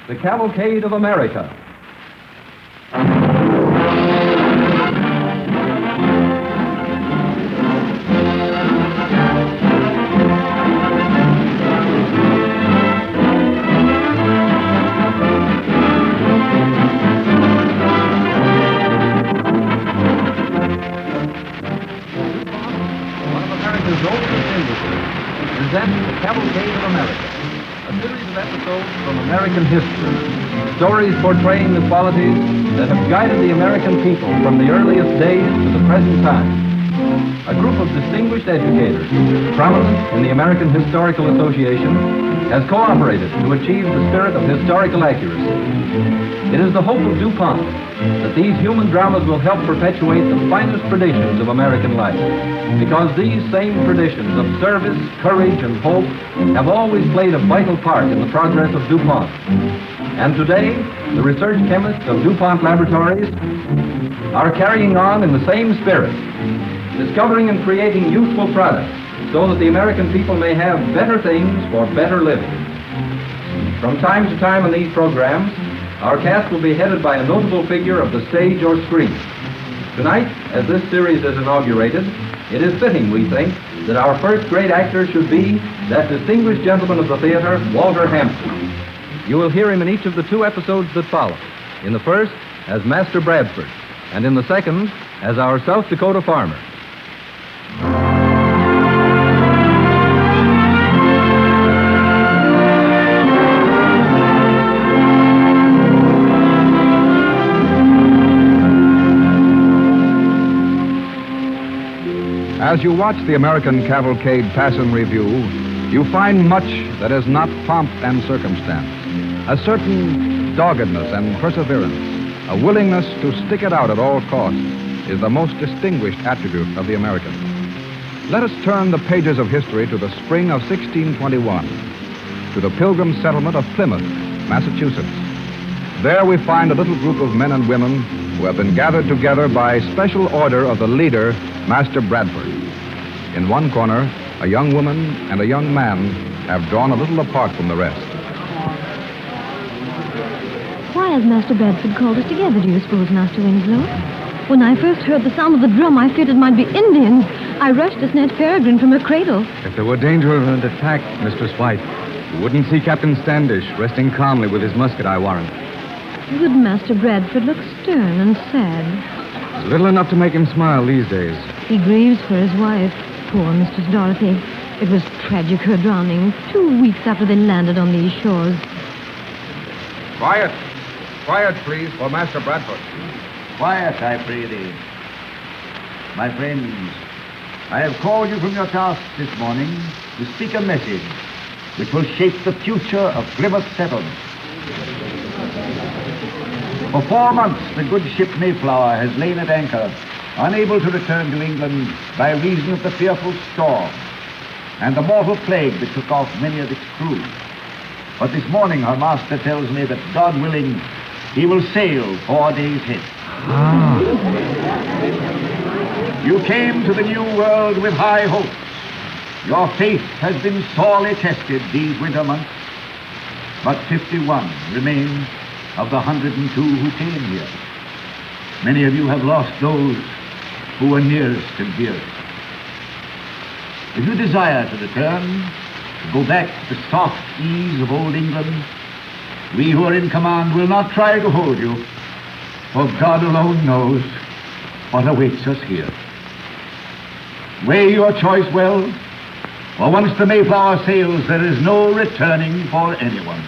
the Cavalcade of America. Presents the Cavalcade of America, a series of episodes from American history, stories portraying the qualities that have guided the American people from the earliest days to the present time. A group of distinguished educators, prominent in the American Historical Association, has cooperated to achieve the spirit of historical accuracy. It is the hope of DuPont that these human dramas will help perpetuate the finest traditions of American life, because these same traditions of service, courage, and hope have always played a vital part in the progress of DuPont. And today, the research chemists of DuPont Laboratories are carrying on in the same spirit, discovering and creating useful products so that the American people may have better things for better living. From time to time on these programs, our cast will be headed by a notable figure of the stage or screen. Tonight, as this series is inaugurated, it is fitting, we think, that our first great actor should be that distinguished gentleman of the theater, Walter Hampden. You will hear him in each of the two episodes that follow. In the first, as Master Bradford, and in the second, as our South Dakota farmer. As you watch the American Cavalcade pass in review, you find much that is not pomp and circumstance. A certain doggedness and perseverance, a willingness to stick it out at all costs, is the most distinguished attribute of the American. Let us turn the pages of history to the spring of 1621, to the Pilgrim settlement of Plymouth, Massachusetts. There we find a little group of men and women who have been gathered together by special order of the leader, Master Bradford. In one corner, a young woman and a young man have drawn a little apart from the rest. Why has Master Bradford called us together, do you suppose, Master Winslow? When I first heard the sound of the drum, I feared it might be Indians. I rushed to snatch Peregrine from her cradle. If there were danger of an attack, Mistress White, you wouldn't see Captain Standish resting calmly with his musket, I warrant. Good Master Bradford looks stern and sad. It's little enough to make him smile these days. He grieves for his wife, poor Mistress Dorothy. It was tragic, her drowning, 2 weeks after they landed on these shores. Quiet. Quiet, please, for Master Bradford. Quiet, I pray thee. My friends, I have called you from your tasks this morning to speak a message which will shape the future of Plymouth settlement. For 4 months, the good ship Mayflower has lain at anchor, unable to return to England by reason of the fearful storm and the mortal plague that took off many of its crew. But this morning, her master tells me that, God willing, he will sail 4 days hence. You came to the New World with high hopes. Your faith has been sorely tested these winter months. But 51 remain of the 102 who came here. Many of you have lost those who were nearest and dearest. If you desire to return, to go back to the soft ease of old England, we who are in command will not try to hold you, for God alone knows what awaits us here. Weigh your choice well, for once the Mayflower sails, there is no returning for anyone.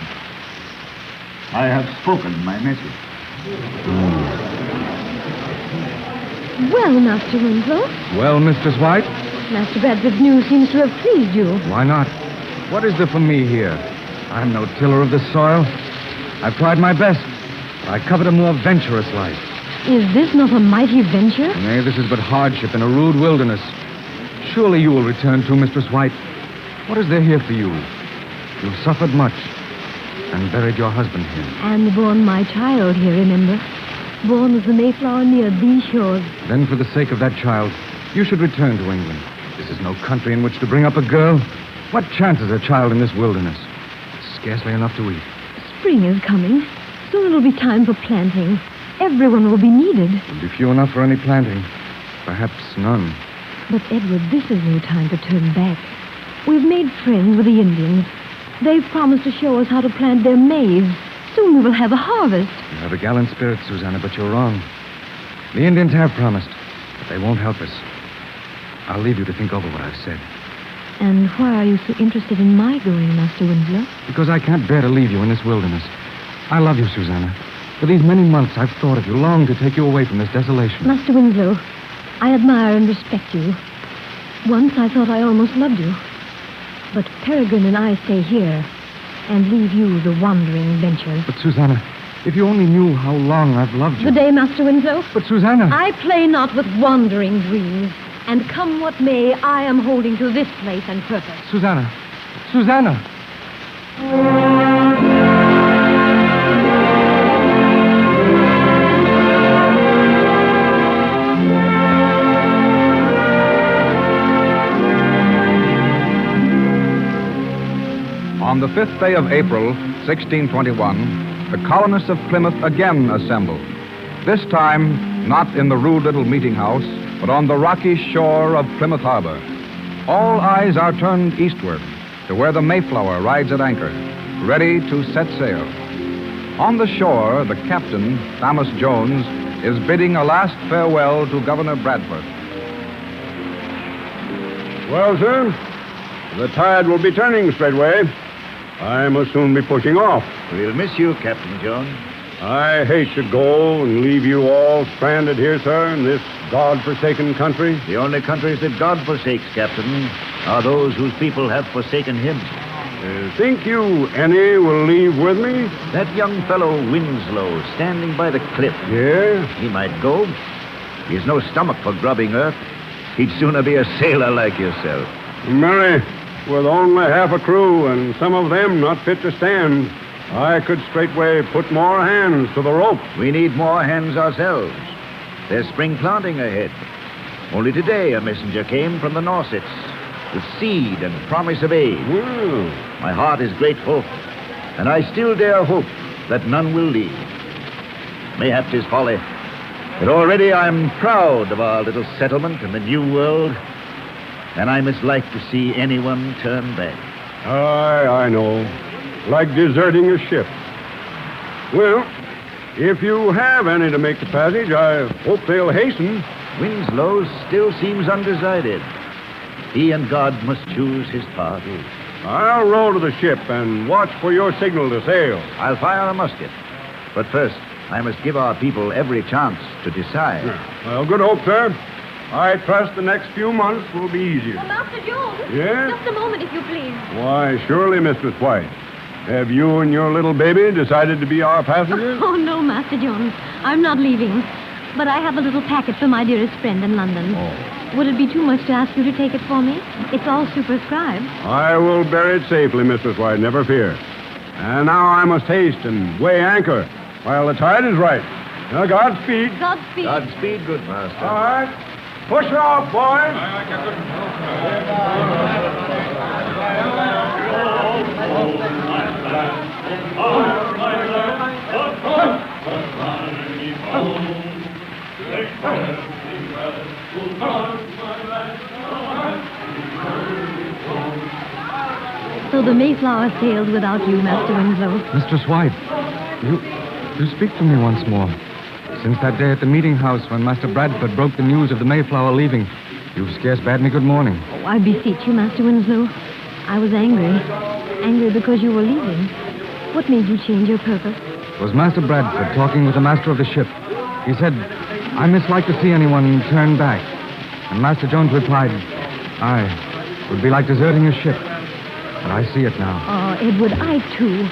I have spoken my message. Well, Master Winslow, Well, Mistress White, Master Bradford's news seems to have pleased you. why not? What is there for me here? I'm no tiller of the soil. I've tried my best. I covet a more venturous life. Is this not a mighty venture? Nay, this is but hardship in a rude wilderness. Surely you will return too, Mistress White. What is there here for you? You've suffered much and buried your husband here. And born my child here, remember? Born as the Mayflower near these shores. Then for the sake of that child, you should return to England. This is no country in which to bring up a girl. What chance has a child in this wilderness? Scarcely enough to eat. Spring is coming. Soon it'll be time for planting. Everyone will be needed. There'll be few enough for any planting. Perhaps none. But, Edward, this is no time to turn back. We've made friends with the Indians. They've promised to show us how to plant their maize. Soon we will have a harvest. You have a gallant spirit, Susanna, but you're wrong. The Indians have promised, but they won't help us. I'll leave you to think over what I've said. And why are you so interested in my going, Master Winslow? Because I can't bear to leave you in this wilderness. I love you, Susanna. For these many months, I've thought of you, longed to take you away from this desolation. Master Winslow, I admire and respect you. Once I thought I almost loved you. But Peregrine and I stay here and leave you the wandering venture. But, Susanna, if you only knew how long I've loved you. Good day, Master Winslow. But, Susanna... I play not with wandering dreams. And come what may, I am holding to this place and purpose. Susanna. Susanna. On the 5th day of April, 1621, the colonists of Plymouth again assembled. This time, not in the rude little meeting house, but on the rocky shore of Plymouth Harbor. All eyes are turned eastward to where the Mayflower rides at anchor, ready to set sail. On the shore, the captain, Thomas Jones, is bidding a last farewell to Governor Bradford. Well, sir, the tide will be turning straightway. I must soon be pushing off. We'll miss you, Captain Jones. I hate to go and leave you all stranded here, sir, in this God-forsaken country. The only countries that God forsakes, Captain, are those whose people have forsaken him. Think you any will leave with me? That young fellow Winslow, standing by the cliff. Yeah? He might go. He's no stomach for grubbing earth. He'd sooner be a sailor like yourself. Mary, with only half a crew and some of them not fit to stand, I could straightway put more hands to the rope. We need more hands ourselves. There's spring planting ahead. Only today a messenger came from the Norsets with seed and promise of aid. Well, My heart is grateful, and I still dare hope that none will leave. Mayhap 'tis folly, but already I'm proud of our little settlement in the New World, and I mislike to see anyone turn back. I know. Like deserting a ship. Well, if you have any to make the passage, I hope they'll hasten. Winslow still seems undecided. He and God must choose his path. I'll row to the ship and watch for your signal to sail. I'll fire a musket. But first, I must give our people every chance to decide. Well, good hope, sir. I trust the next few months will be easier. Master Jones. Yes? Just a moment, if you please. Why, surely, Mistress White. Have you and your little baby decided to be our passengers? Oh, no, Master Jones. I'm not leaving. But I have a little packet for my dearest friend in London. Oh. Would it be too much to ask you to take it for me? It's all superscribed. I will bear it safely, Mistress White, never fear. And now I must haste and weigh anchor while the tide is right. Now, Godspeed. Godspeed. Godspeed, good master. All right. Push her off, boys. So the Mayflower sailed without you, Master Winslow. Mistress White, you speak to me once more. Since that day at the meeting house when Master Bradford broke the news of the Mayflower leaving, you've scarce bade me good morning. Oh, I beseech you, Master Winslow. I was angry. Angry because you were leaving. What made you change your purpose? It was Master Bradford talking with the master of the ship. He said, I mislike to see anyone turn back. And Master Jones replied, aye, it would be like deserting a ship. But I see it now. Oh, Edward, I too.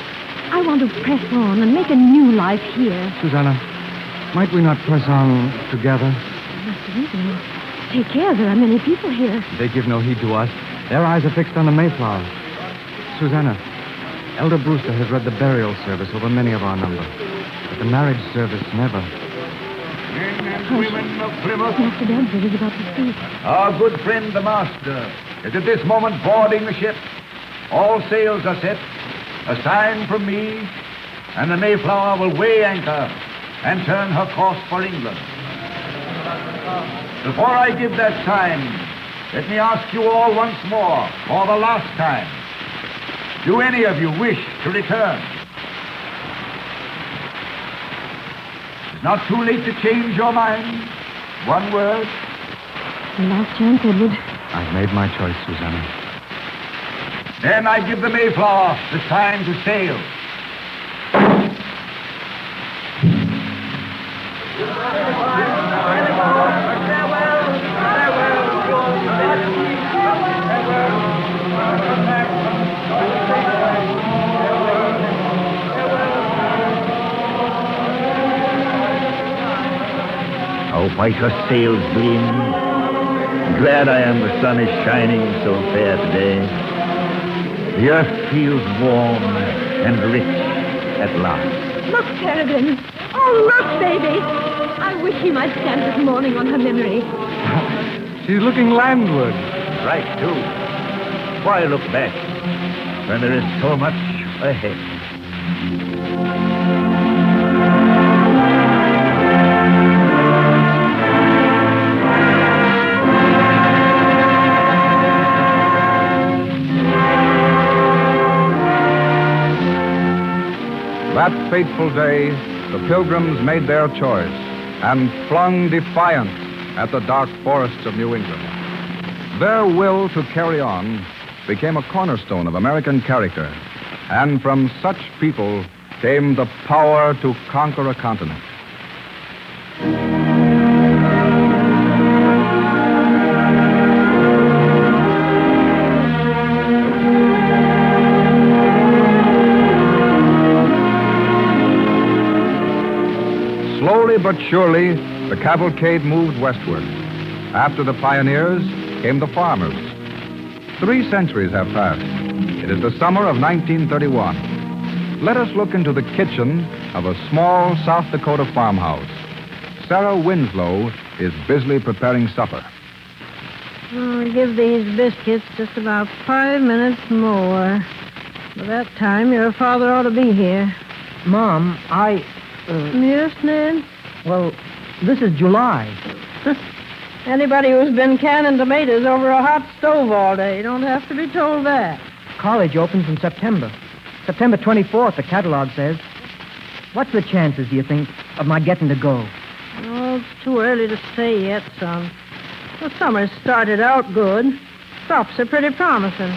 I want to press on and make a new life here. Susanna, might we not press on together? Master Winslow, take care. There are many people here. They give no heed to us. Their eyes are fixed on the Mayflower. Susanna, Elder Brewster has read the burial service over many of our number, but the marriage service never. Men and women of Plymouth, Master Bradford is about to speak. our good friend the master is at this moment boarding the ship. All sails are set. A sign from me, and the Mayflower will weigh anchor and turn her course for England. Before I give that time, let me ask you all once more, for the last time, do any of you wish to return? It's not too late to change your mind. One word. Last chance, Edward. I've made my choice, Susanna. Then I give the Mayflower the time to sail. How white her sails gleam. Glad I am the sun is shining so fair today. The earth feels warm and rich at last. Look, Peregrine. Oh, look, baby. I wish he might stand this morning on her memory. She's looking landward. Right, too. Why look back when there is so much ahead? That fateful day, the Pilgrims made their choice and flung defiance at the dark forests of New England. Their will to carry on became a cornerstone of American character, and from such people came the power to conquer a continent. Slowly but surely, the cavalcade moved westward. After the pioneers came the farmers. 3 centuries have passed. It is the summer of 1931. Let us look into the kitchen of a small South Dakota farmhouse. Sarah Winslow is busily preparing supper. I'll give these biscuits just about 5 minutes more. By that time, your father ought to be here. Mom, Yes, Ned? well, this is July. Anybody who's been canning tomatoes over a hot stove all day don't have to be told that. College opens in September. September 24th, the catalog says. What's the chances, do you think, of my getting to go? Oh, it's too early to say yet, son. The summer started out good. Crops are pretty promising.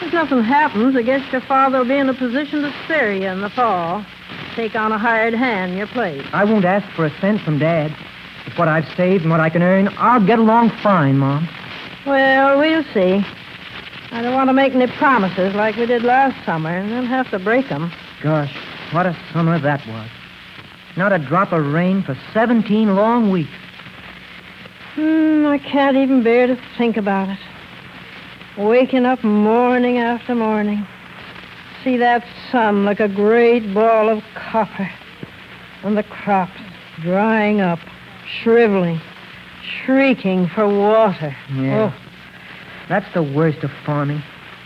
If nothing happens, I guess your father will be in a position to spare you in the fall. Take on a hired hand in your place. I won't ask for a cent from Dad. With what I've saved and what I can earn, I'll get along fine, Mom. Well, we'll see. I don't want to make any promises like we did last summer and then have to break them. Gosh, what a summer that was. Not a drop of rain for 17 long weeks. I can't even bear to think about it. Waking up morning after morning. See that sun like a great ball of copper. And the crops drying up, shriveling, shrieking for water. Yeah. Oh, That's the worst of farming.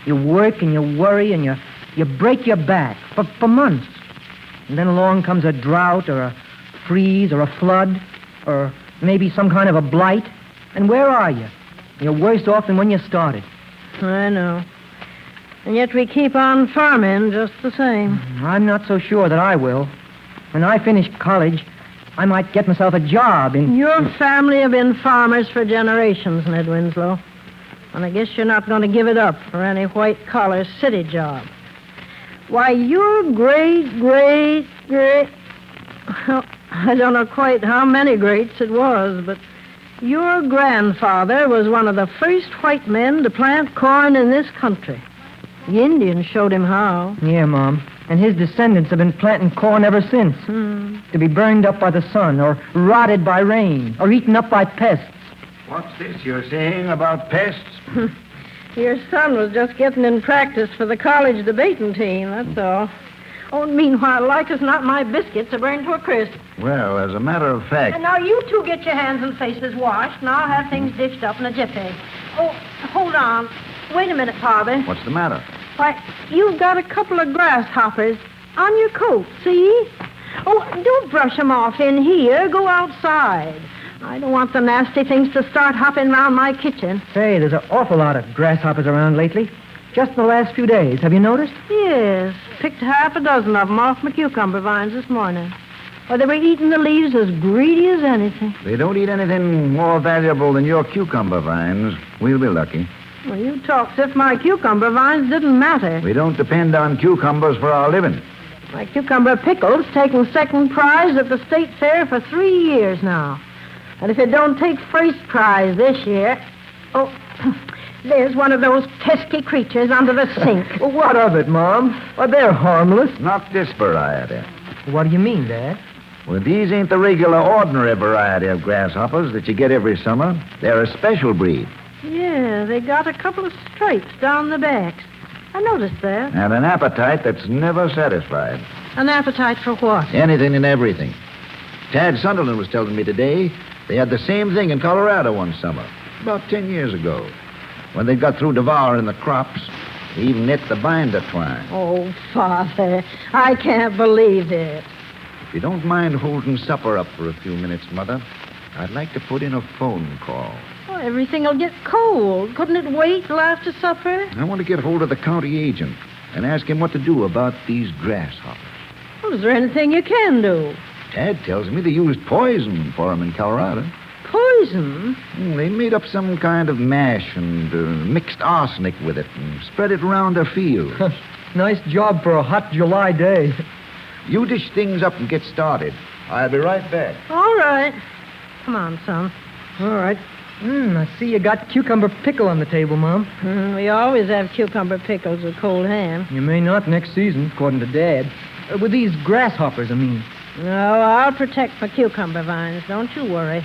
You work and you worry and you break your back for months. And then along comes a drought or a freeze or a flood or maybe some kind of a blight. And where are you? You're worse off than when you started. I know. And yet we keep on farming just the same. I'm not so sure that I will. When I finish college, I might get myself a job in... Your family have been farmers for generations, Ned Winslow. And I guess you're not going to give it up for any white-collar city job. Why, your great... Well, I don't know quite how many greats it was, but your grandfather was one of the first white men to plant corn in this country. The Indians showed him how. Yeah, Mom. And his descendants have been planting corn ever since. To be burned up by the sun, or rotted by rain, or eaten up by pests. What's this you're saying about pests? Your son was just getting in practice for the college debating team, that's all. Oh, meanwhile, like as not, my biscuits are burned to a crisp. Well, as a matter of fact... And now you two get your hands and faces washed, and I'll have things dished up in a jiffy. Oh, hold on. Wait a minute, Father. What's the matter? Why, you've got a couple of grasshoppers On your coat, see? Oh, don't brush 'em off in here. Go outside. I don't want the nasty things to start hopping around my kitchen. Say, there's an awful lot of grasshoppers around lately. Just in the last few days. Have you noticed? Yes, picked half a dozen of 'em off my cucumber vines this morning. Well, they were eating the leaves as greedy as anything. They don't eat anything more valuable than your cucumber vines. We'll be lucky. Well, you talk as if my cucumber vines didn't matter. We don't depend on cucumbers for our living. My cucumber pickle's taken second prize at the state fair for 3 years now. And if it don't take first prize this year... Oh, there's one of those pesky creatures under the sink. Well, what of it, Mom? Well, they're harmless. Not this variety. What do you mean, Dad? Well, these ain't the regular, ordinary variety of grasshoppers that you get every summer. They're a special breed. Yeah, they got a couple of stripes down the backs. I noticed that. And an appetite that's never satisfied. An appetite for what? Anything and everything. Tad Sunderland was telling me today they had the same thing in Colorado one summer, about 10 years ago. When they got through devouring the crops, they even ate the binder twine. Oh, Father, I can't believe it. If you don't mind holding supper up for a few minutes, Mother, I'd like to put in a phone call. Oh, everything will get cold. Couldn't it wait till after supper? I want to get hold of the county agent and ask him what to do about these grasshoppers. Well, is there anything you can do? Tad tells me they used poison for them in Colorado. Poison? They made up some kind of mash and mixed arsenic with it and spread it around their fields. Nice job for a hot July day. You dish things up and get started. I'll be right back. All right. Come on, son. All right. I see you got cucumber pickle on the table, Mom. We always have cucumber pickles with cold ham. You may not next season, according to Dad. With these grasshoppers, I mean. No, I'll protect my cucumber vines. Don't you worry.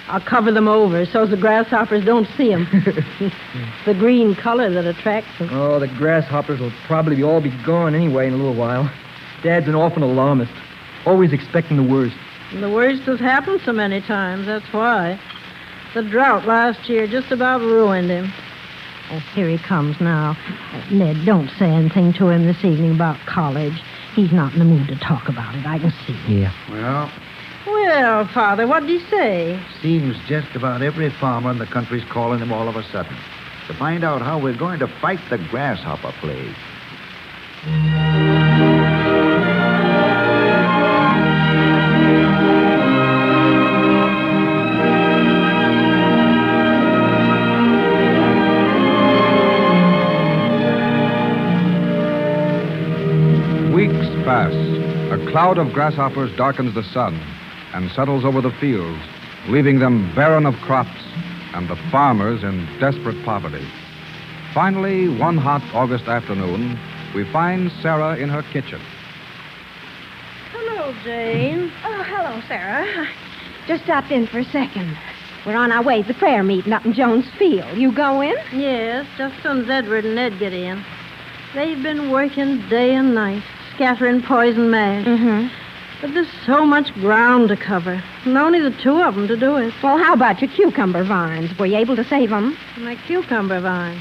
I'll cover them over so the grasshoppers don't see them. It's the green color that attracts them. Oh, the grasshoppers will probably all be gone anyway in a little while. Dad's an awful alarmist. Always expecting the worst. And the worst has happened so many times, that's why. The drought last year just about ruined him. Oh, here he comes now. Ned, don't say anything to him this evening about college. He's not in the mood to talk about it, I can see. Yeah. Well, Father, what did he say? Seems just about every farmer in the country's calling him all of a sudden to find out how we're going to fight the grasshopper plague. Weeks pass. A cloud of grasshoppers darkens the sun and settles over the fields, leaving them barren of crops and the farmers in desperate poverty. Finally, one hot August afternoon, we find Sarah in her kitchen. Hello, Jane. Oh, hello, Sarah. I just stopped in for a second. We're on our way to the prayer meeting up in Jones Field. You going? Yes, just as soon as Edward and Ned get in. They've been working day and night, scattering poison mash. Mm-hmm. But there's so much ground to cover, and only the two of them to do it. Well, how about your cucumber vines? Were you able to save them? My cucumber vine.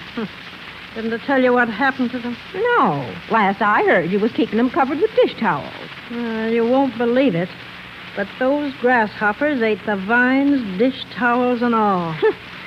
Didn't I tell you what happened to them? No. Last I heard, you was keeping them covered with dish towels. You won't believe it, but those grasshoppers ate the vines, dish towels, and all.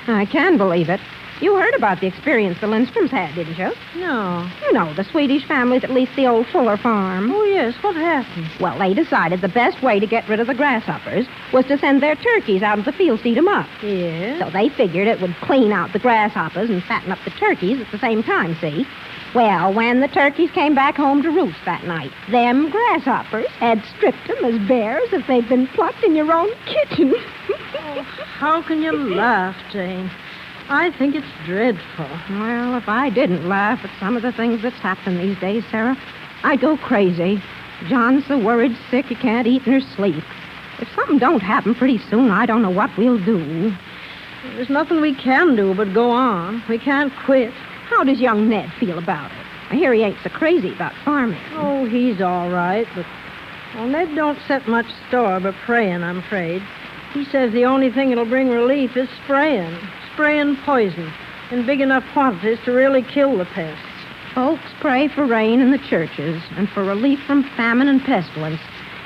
I can believe it. You heard about the experience the Lindstroms had, didn't you? No. You know, the Swedish families that leased the old Fuller farm. Oh, yes. What happened? Well, they decided the best way to get rid of the grasshoppers was to send their turkeys out into the fields to eat them up. Yes. So they figured it would clean out the grasshoppers and fatten up the turkeys at the same time, see? Well, when the turkeys came back home to roost that night, them grasshoppers had stripped them as bare as if they'd been plucked in your own kitchen. Oh, how can you laugh, Jane? I think it's dreadful. Well, if I didn't laugh at some of the things that's happening these days, Sarah, I'd go crazy. John's so worried sick he can't eat nor sleep. If something don't happen pretty soon, I don't know what we'll do. There's nothing we can do but go on. We can't quit. How does young Ned feel about it? I hear he ain't so crazy about farming. Oh, he's all right, but... Well, Ned don't set much store by praying, I'm afraid. He says the only thing that'll bring relief is spraying. Spraying poison in big enough quantities to really kill the pests. Folks pray for rain in the churches and for relief from famine and pestilence.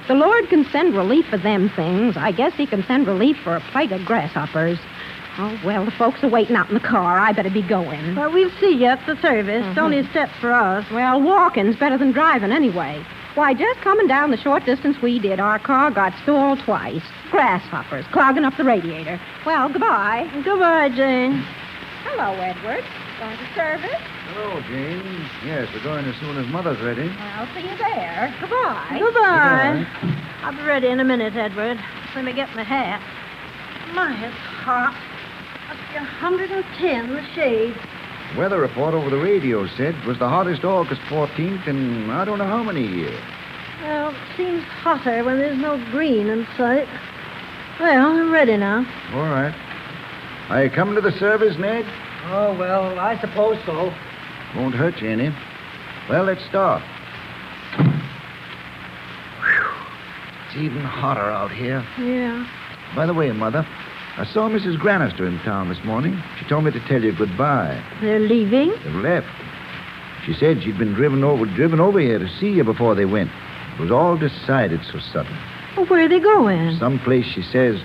The Lord can send relief for them things. I guess he can send relief for a plague of grasshoppers. Oh, well, the folks are waiting out in the car. I better be going. Well, we'll see you at the service. It's only a step for us. Well, walking's better than driving anyway. Why, just coming down the short distance we did, our car got stalled twice. Grasshoppers clogging up the radiator. Well, goodbye. Goodbye, Jane. Hello, Edward. Going to service? Hello, Jane. Yes, we're going as soon as Mother's ready. I'll see you there. Goodbye. Goodbye. I'll be ready in a minute, Edward. Let me get my hat. My, it's hot. Must be 110 in the shade. The weather report over the radio said it was the hottest August 14th in I don't know how many years. Well, it seems hotter when there's no green in sight. Well, I'm ready now. All right. Are you coming to the service, Ned? Oh, well, I suppose so. Won't hurt you any. Well, let's start. Whew. It's even hotter out here. Yeah. By the way, Mother, I saw Mrs. Granister in town this morning. She told me to tell you goodbye. They're leaving? They've left. She said she'd been driven over here to see you before they went. It was all decided so sudden. Well, where are they going? Someplace, she says,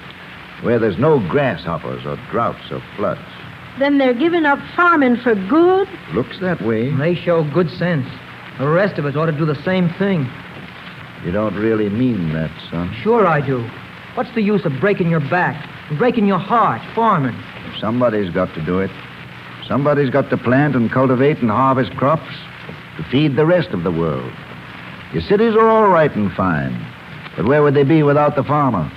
where there's no grasshoppers or droughts or floods. Then they're giving up farming for good? Looks that way. They show good sense. The rest of us ought to do the same thing. You don't really mean that, son. Sure I do. What's the use of breaking your back, breaking your heart, farming? Somebody's got to do it. Somebody's got to plant and cultivate and harvest crops to feed the rest of the world. Your cities are all right and fine, but where would they be without the farmer?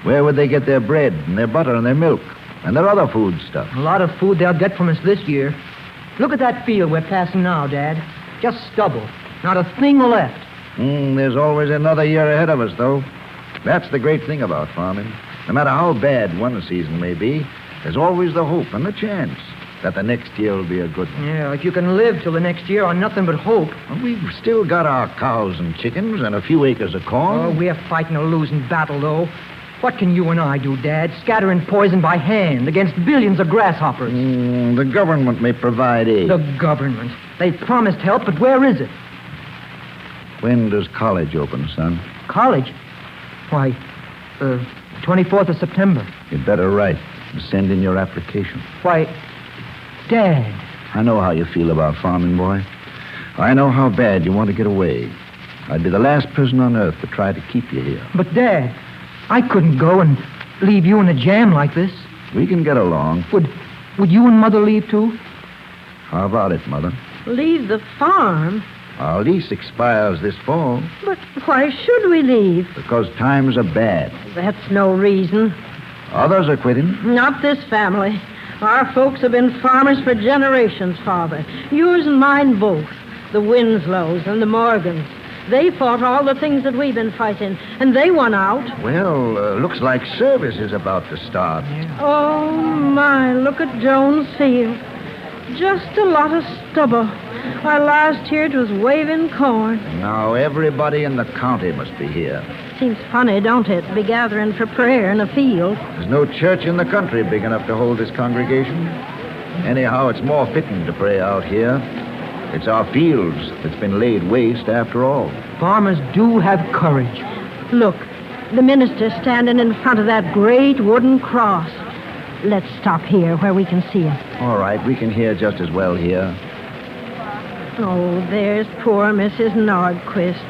Where would they get their bread and their butter and their milk and their other foodstuffs? A lot of food they'll get from us this year. Look at that field we're passing now, Dad. Just stubble. Not a thing left. There's always another year ahead of us, though. That's the great thing about farming. No matter how bad one season may be, there's always the hope and the chance that the next year will be a good one. Yeah, if you can live till the next year on nothing but hope. Well, we've still got our cows and chickens and a few acres of corn. Oh, we're fighting a losing battle, though. What can you and I do, Dad? Scattering poison by hand against billions of grasshoppers. The government may provide aid. The government. They promised help, but where is it? When does college open, son? College? Why, 24th of September. You'd better write and send in your application. Why, Dad. I know how you feel about farming, boy. I know how bad you want to get away. I'd be the last person on earth to try to keep you here. But, Dad, I couldn't go and leave you in a jam like this. We can get along. Would you and Mother leave, too? How about it, Mother? Leave the farm? Our lease expires this fall. But why should we leave? Because times are bad. That's no reason. Others are quitting. Not this family. Our folks have been farmers for generations, Father. Yours and mine both. The Winslows and the Morgans. They fought all the things that we've been fighting, and they won out. Well, looks like service is about to start. Oh, my, look at Jones Field. Just a lot of stubble. Our last here it was waving corn. Now everybody in the county must be here. Seems funny, don't it, to be gathering for prayer in a field? There's no church in the country big enough to hold this congregation. Anyhow, it's more fitting to pray out here. It's our fields that's been laid waste after all. Farmers do have courage. Look, the minister's standing in front of that great wooden cross. Let's stop here where we can see it. All right, we can hear just as well here. Oh, there's poor Mrs. Nordquist.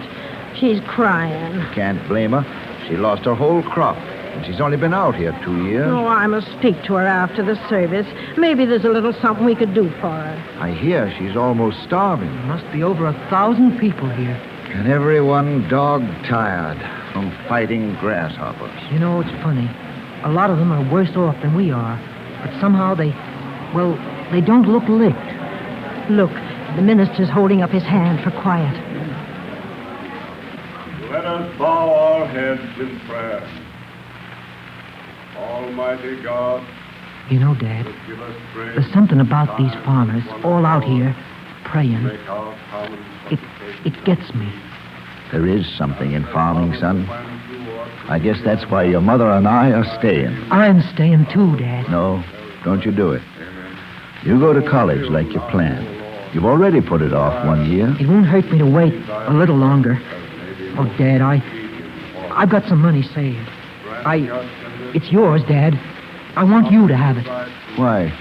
She's crying. Can't blame her. She lost her whole crop, and she's only been out here 2 years. Oh, I must speak to her after the service. Maybe there's a little something we could do for her. I hear she's almost starving. There must be over 1,000 people here. And everyone dog-tired from fighting grasshoppers. You know, it's funny. A lot of them are worse off than we are. But somehow they don't look licked. Look, the minister's holding up his hand for quiet. Let us bow our heads in prayer. Almighty God, You know, Dad, give us grace. there's something about these farmers all out here praying. Make our common It gets me. There is something in farming, son. I guess that's why your mother and I are staying. I'm staying too, Dad. No, don't you do it. You go to college like you planned. You've already put it off 1 year. It won't hurt me to wait a little longer. Oh, Dad, I've got some money saved. It's yours, Dad. I want you to have it. Why,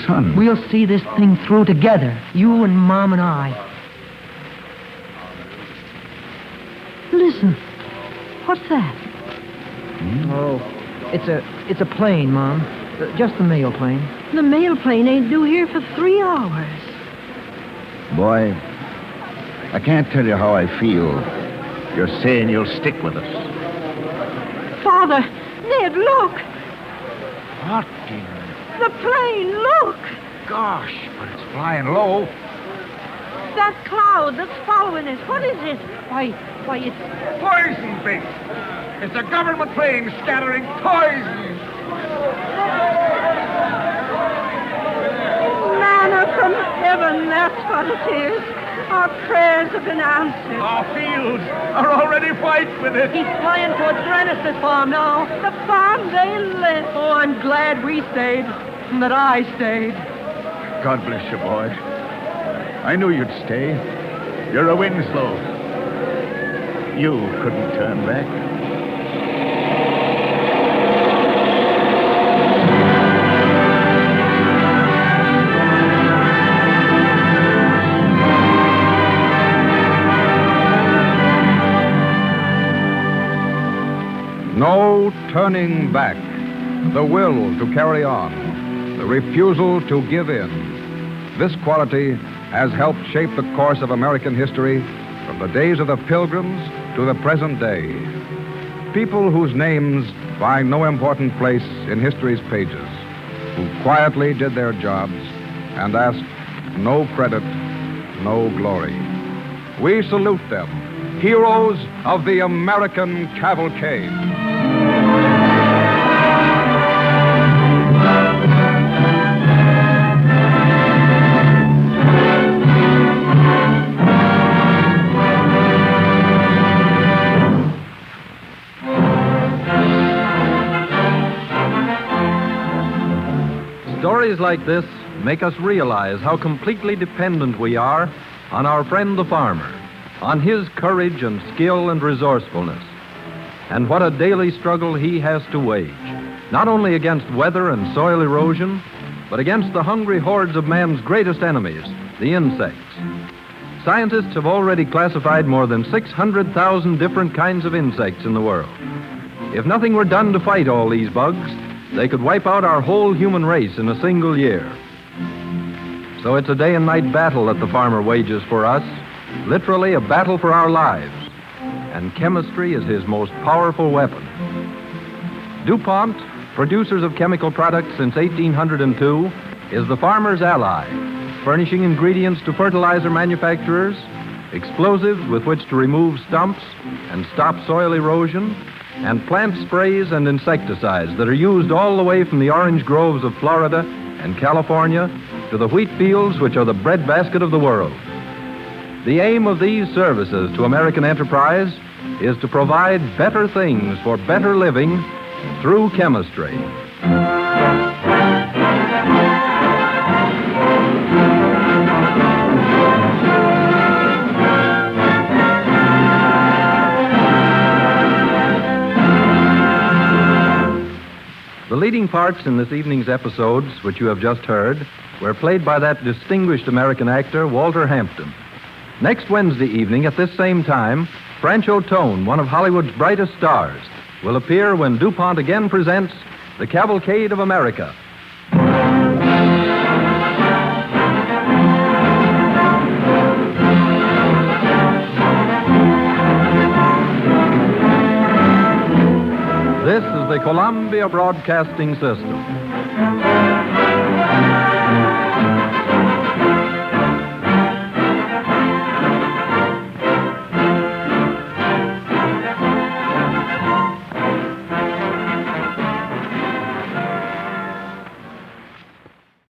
son. We'll see this thing through together, you and Mom and I. Listen, what's that? Oh, it's a plane, Mom. Just the mail plane. The mail plane ain't due here for 3 hours. Boy, I can't tell you how I feel. You're saying you'll stick with us. Father, Ned, look. What? The plane, look. Gosh, but it's flying low. That cloud that's following us, what is it? Why, it's... Poison bait! It's a government plane scattering poison! Manna from heaven, that's what it is. Our prayers have been answered. Our fields are already white with it. He's flying towards Granister's farm now. The farm they left. Oh, I'm glad we stayed, and that I stayed. God bless you, boy. I knew you'd stay. You're a Winslow. You couldn't turn back. No turning back. The will to carry on. The refusal to give in. This quality has helped shape the course of American history from the days of the Pilgrims to the present day. People whose names find no important place in history's pages, who quietly did their jobs and asked no credit, no glory. We salute them, heroes of the American Cavalcade. Stories like this make us realize how completely dependent we are on our friend the farmer, on his courage and skill and resourcefulness, and what a daily struggle he has to wage, not only against weather and soil erosion, but against the hungry hordes of man's greatest enemies, the insects. Scientists have already classified more than 600,000 different kinds of insects in the world. If nothing were done to fight all these bugs, they could wipe out our whole human race in a single year. So it's a day and night battle that the farmer wages for us, literally a battle for our lives. And chemistry is his most powerful weapon. DuPont, producers of chemical products since 1802, is the farmer's ally, furnishing ingredients to fertilizer manufacturers, explosives with which to remove stumps and stop soil erosion, and plant sprays and insecticides that are used all the way from the orange groves of Florida and California to the wheat fields which are the breadbasket of the world. The aim of these services to American enterprise is to provide better things for better living through chemistry. The leading parts in this evening's episodes, which you have just heard, were played by that distinguished American actor, Walter Hampden. Next Wednesday evening at this same time, Franch O'Tone, one of Hollywood's brightest stars, will appear when DuPont again presents The Cavalcade of America. This is the Columbia Broadcasting System.